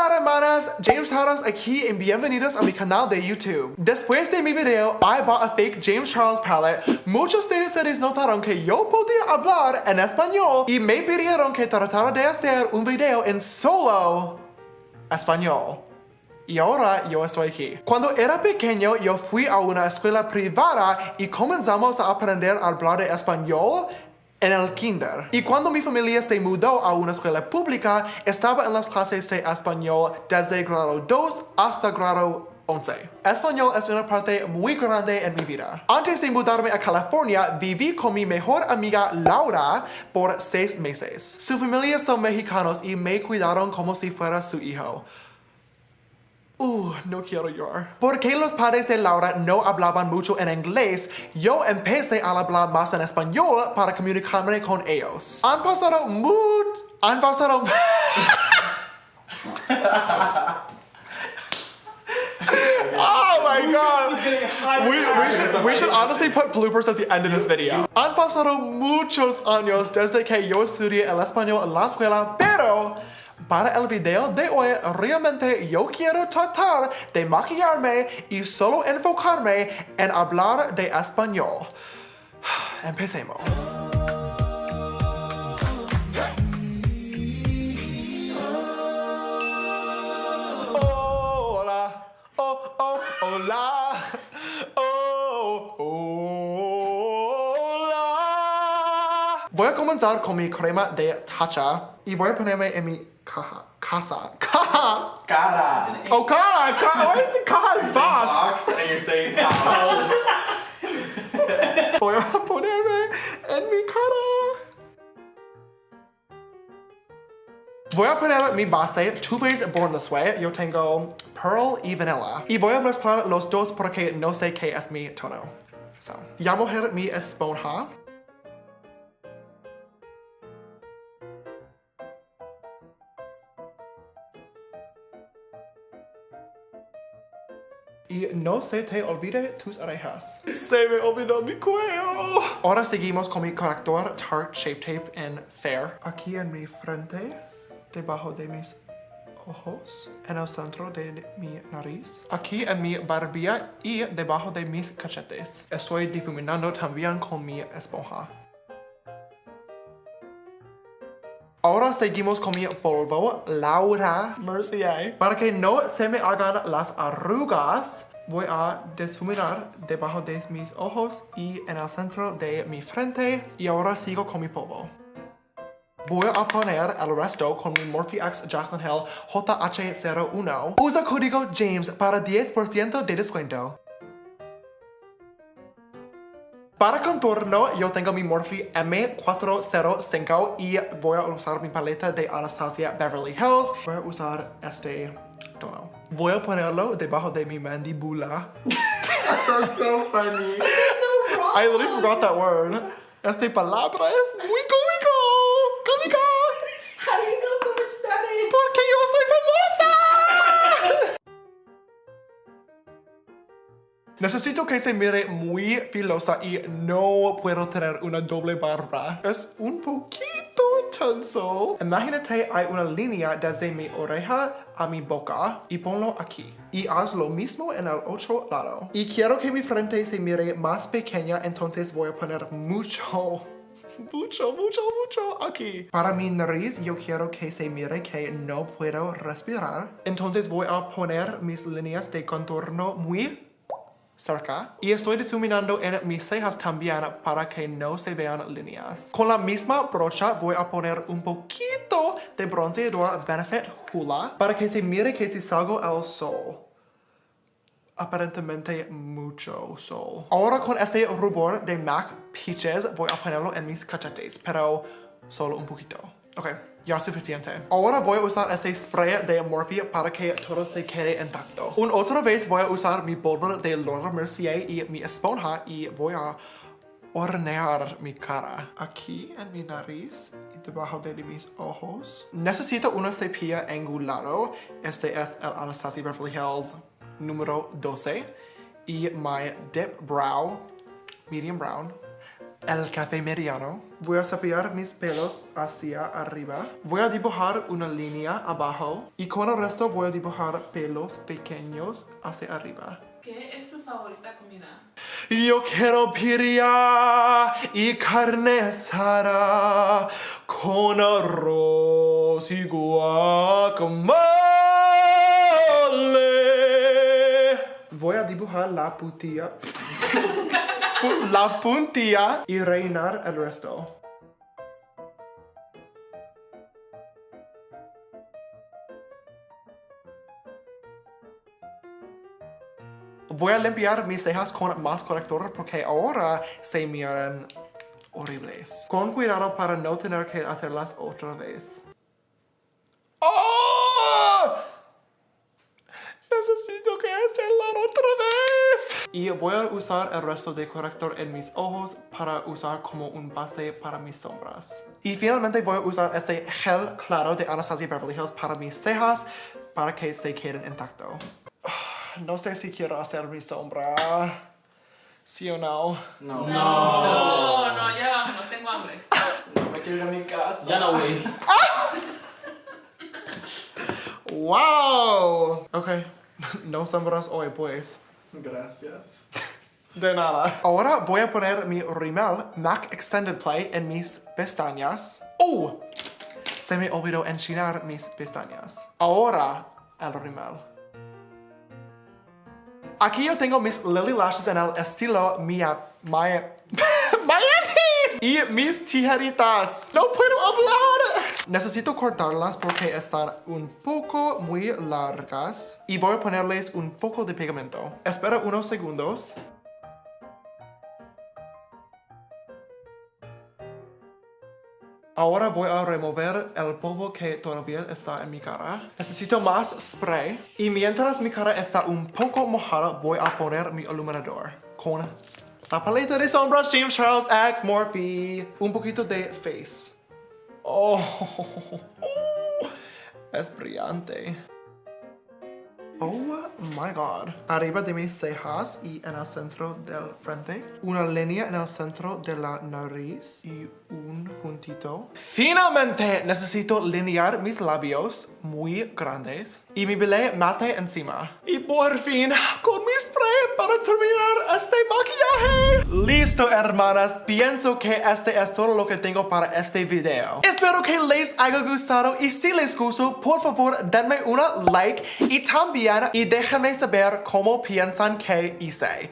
Hola hermanas, James Charles aquí y bienvenidos a mi canal de YouTube. Después de mi video, I bought a fake James Charles palette. Muchos de ustedes notaron que yo podía hablar en español y me pidieron que tratara de hacer un video en solo español. Y ahora yo estoy aquí. Cuando era pequeño, yo fui a una escuela privada y comenzamos a aprender a hablar de español en el kinder. Y cuando mi familia se mudó a una escuela pública, estaba en las clases de español desde grado 2 hasta grado 11. Español es una parte muy grande en mi vida. Antes de mudarme a California, viví con mi mejor amiga Laura por 6 meses. Su familia son mexicanos y me cuidaron como si fuera su hijo. No quiero llorar. Porque los padres de Laura no hablaban mucho en inglés, yo empecé a hablar más en español para comunicarme con ellos. Han pasado Oh my god! We should honestly put bloopers at the end of this video. Han pasado muchos años desde que yo estudié el español en la escuela, pero para el video de hoy, realmente yo quiero tratar de maquillarme y solo enfocarme en hablar de español. Empecemos. Hola, hola, hola. Voy a comenzar con mi crema de tacha y voy a ponerme en mi casa. Oh, cara. Why is it box? Box and you're saying box. Voy a ponerme en mi cara. Voy a poner mi base. Tú ves Born This Way. Yo tengo Pearl y Vanilla. Y voy a mezclar los dos porque no sé qué es mi tono. So, ya mojé mi esponja. Y no se te olvide tus orejas. Se me olvidó mi cuello. Ahora seguimos con mi corrector Tarte Shape Tape en Fair. Aquí en mi frente, debajo de mis ojos, en el centro de mi nariz, aquí en mi barbilla y debajo de mis cachetes. Estoy difuminando también con mi esponja. Ahora seguimos con mi polvo Laura Mercier. Para que no se me hagan las arrugas, voy a difuminar debajo de mis ojos y en el centro de mi frente. Y ahora sigo con mi polvo. Voy a poner el resto con mi Morphe X Jaclyn Hill JH01. Usa código JAMES para 10% de descuento. Para contorno, yo tengo mi Morphe M405 y voy a usar mi paleta de Anastasia Beverly Hills. Voy a usar este tono. Voy a ponerlo debajo de mi mandíbula. That's so funny. So wrong. I literally forgot that word. Este palabra es muy cómico. ¡Cómico! How do you know so much Spanish? Porque yo soy famosa. Necesito que se mire muy filosa y no puedo tener una doble barba. Es un poquito intenso. Imagínate hay una línea desde mi oreja a mi boca y ponlo aquí. Y haz lo mismo en el otro lado. Y quiero que mi frente se mire más pequeña, entonces voy a poner mucho aquí. Para mi nariz, yo quiero que se mire que no puedo respirar. Entonces voy a poner mis líneas de contorno muy cerca. Y estoy difuminando en mis cejas también para que no se vean líneas. Con la misma brocha voy a poner un poquito de bronceador Benefit Hoola para que se mire que si salgo al sol. Aparentemente mucho sol. Ahora con este rubor de MAC Peaches voy a ponerlo en mis cachetes, pero solo un poquito. Ok, ya es suficiente. Ahora voy a usar este spray de Morphe para que todo se quede intacto. Otra vez voy a usar mi polvo de Laura Mercier y mi esponja y voy a hornear mi cara. Aquí en mi nariz y debajo de mis ojos. Necesito una cepilla angulado. Este es el Anastasia Beverly Hills número 12. Y my dip brow, medium brown. El café mediano. Voy a cepillar mis pelos hacia arriba. Voy a dibujar una línea abajo. Y con el resto voy a dibujar pelos pequeños hacia arriba. ¿Qué es tu favorita comida? Yo quiero birria y carne asada con arroz y guacamole. Voy a dibujar la puntilla. La puntilla y rellenar el resto. Voy a limpiar mis cejas con más corrector porque ahora se miran horribles. Con cuidado para no tener que hacerlas otra vez. ¡Oh! Necesito que hacerla otra vez. Y voy a usar el resto de corrector en mis ojos para usar como un base para mis sombras. Y finalmente voy a usar este gel claro de Anastasia Beverly Hills para mis cejas para que se queden intactos. No sé si quiero hacer mi sombra. ¿Sí o no? No. No, ya vamos, tengo hambre. No me quiero ir a mi casa. Ya no, güey. ¡Wow! Ok, no sombras hoy pues. Gracias. De nada. Ahora voy a poner mi rímel MAC Extended Play en mis pestañas. ¡Oh! Se me olvidó enchinar mis pestañas. Ahora el rímel. Aquí yo tengo mis Lily Lashes en el estilo Miami. Y mis tijeritas. ¡No puedo hablar! Necesito cortarlas porque están un poco muy largas. Y voy a ponerles un poco de pegamento. Espera unos segundos. Ahora voy a remover el polvo que todavía está en mi cara. Necesito más spray. Y mientras mi cara está un poco mojada, voy a poner mi iluminador con la paleta de sombras James Charles X Morphe. Un poquito de face. Oh, es brillante. Oh my god. Arriba de mis cejas y en el centro del frente. Una línea en el centro de la nariz y un juntito. Finalmente necesito linear mis labios muy grandes y mi bilé mate encima. Y por fin con mi spray para terminar este maquillaje. Listo, hermanas. Pienso que este es todo lo que tengo para este video. Espero que les haya gustado y si les gustó, por favor denme una like y también y déjenme saber cómo piensan que hice.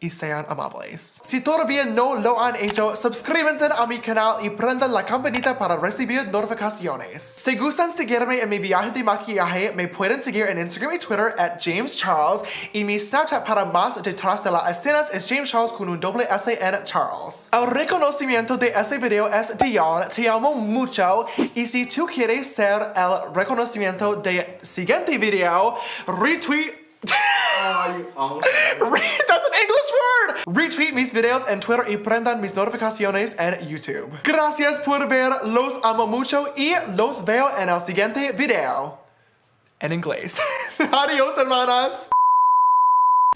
Y sean amables. Si todavía no lo han hecho, suscríbanse a mi canal y prendan la campanita para recibir notificaciones. Si gustan seguirme en mi viaje de maquillaje, me pueden seguir en Instagram y Twitter @JamesCharles y mi Snapchat para más detrás de las escenas es James Charles con un doble S en Charles. El reconocimiento de este video es Dion, te amo mucho y si tú quieres ser el reconocimiento del siguiente video, retweet. That's an English word! Retweet mis videos en Twitter y prendan mis notificaciones en YouTube. Gracias por ver, los amo mucho y los veo en el siguiente video. En inglés. Adiós, hermanas.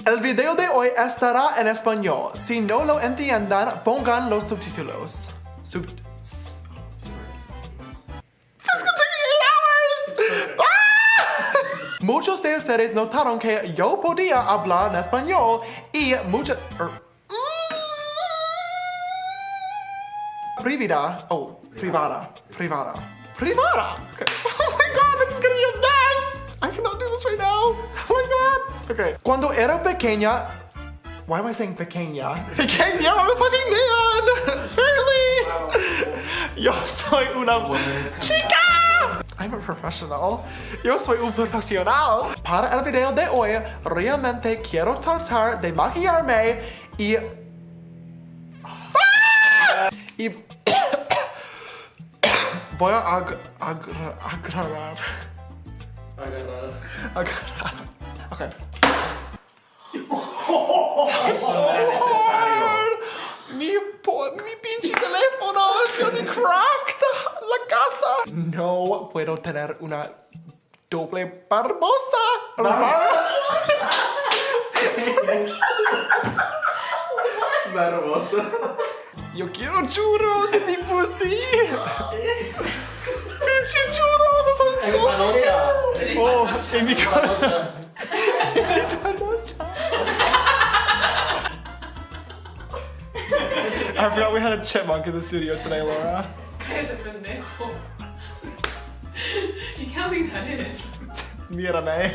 El video de hoy estará en español. Si no lo entiendan, pongan los subtítulos. This could take me 8 hours! Muchos de ustedes notaron que yo podía hablar en español y muchas... Privada. Oh, privada. Okay. Oh my god, this is gonna be a mess! I cannot do this right now. Oh my god. Okay. Cuando era pequeña... Why am I saying pequeña? Pequeña, I'm a fucking man! Really? Yo soy una chica! I'm a professional. Yo soy un profesional. Para el video de hoy, realmente quiero tratar de maquillarme y... Y... Voy a agarrar. Okay. No era necesario. Mi pinche teléfono es gonna be cracked. La casa. No puedo tener una doble barbosa. Barbosa. Yo quiero churros en mi pussy. Pinche churros, En son panocha. Oh, en mi corazón. Panocha. I forgot we had a chipmunk in the studio today, Laura. Cállate, pendejo. You can't leave that in. Mírame.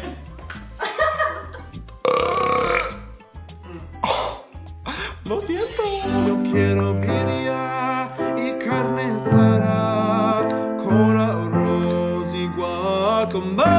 Lo siento. Yo quiero birria y carne asada con arroz y guacamole.